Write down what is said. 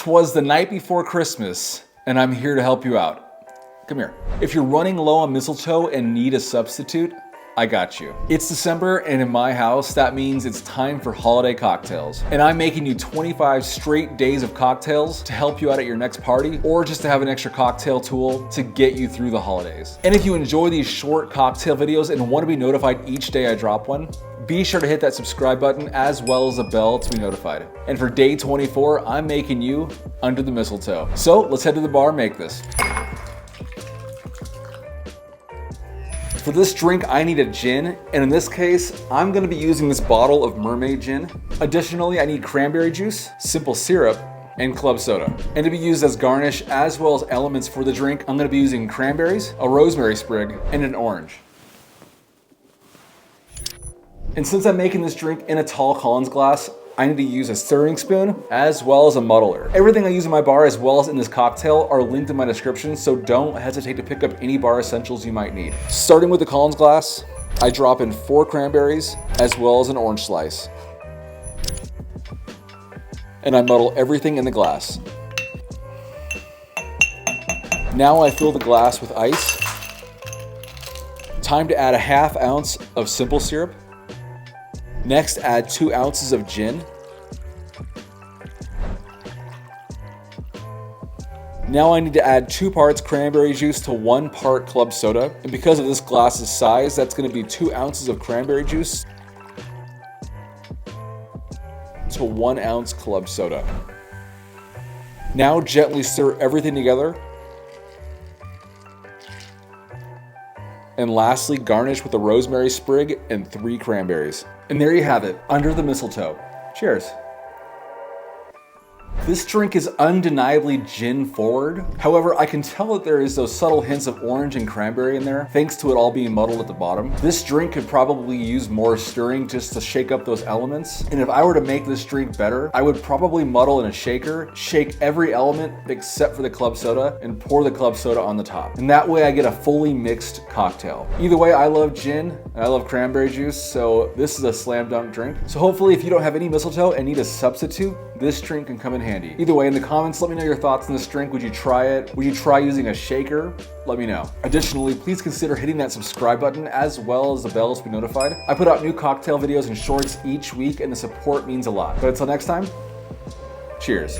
'Twas the night before Christmas, and I'm here to help you out. Come here. If you're running low on mistletoe and need a substitute, I got you. It's December, and in my house, that means it's time for holiday cocktails. And I'm making you 25 straight days of cocktails to help you out at your next party, or just to have an extra cocktail tool to get you through the holidays. And if you enjoy these short cocktail videos and want to be notified each day I drop one, be sure to hit that subscribe button as well as the bell to be notified. And for day 24, I'm making you Under the Mistletoe. So let's head to the bar and make this. For this drink, I need a gin, and in this case, I'm gonna be using this bottle of mermaid gin. Additionally, I need cranberry juice, simple syrup, and club soda. And to be used as garnish as well as elements for the drink, I'm gonna be using cranberries, a rosemary sprig, and an orange. And since I'm making this drink in a tall Collins glass, I need to use a stirring spoon as well as a muddler. Everything I use in my bar as well as in this cocktail are linked in my description, so don't hesitate to pick up any bar essentials you might need. Starting with the Collins glass, I drop in 4 cranberries as well as an orange slice. And I muddle everything in the glass. Now I fill the glass with ice. Time to add a ½ ounce of simple syrup. Next, add 2 ounces of gin. Now I need to add 2 parts cranberry juice to 1 part club soda. And because of this glass's size, that's gonna be 2 ounces of cranberry juice to 1 ounce club soda. Now gently stir everything together. And lastly, garnish with a rosemary sprig and 3 cranberries. And there you have it, Under the Mistletoe. Cheers. This drink is undeniably gin forward. However, I can tell that there is those subtle hints of orange and cranberry in there, thanks to it all being muddled at the bottom. This drink could probably use more stirring just to shake up those elements. And if I were to make this drink better, I would probably muddle in a shaker, shake every element except for the club soda, and pour the club soda on the top. And that way I get a fully mixed cocktail. Either way, I love gin and I love cranberry juice, so this is a slam dunk drink. So hopefully if you don't have any mistletoe and need a substitute, this drink can come in handy. Either way, in the comments, let me know your thoughts on this drink. Would you try it? Would you try using a shaker? Let me know. Additionally, please consider hitting that subscribe button as well as the bell to be notified. I put out new cocktail videos and shorts each week, and the support means a lot. But until next time, cheers.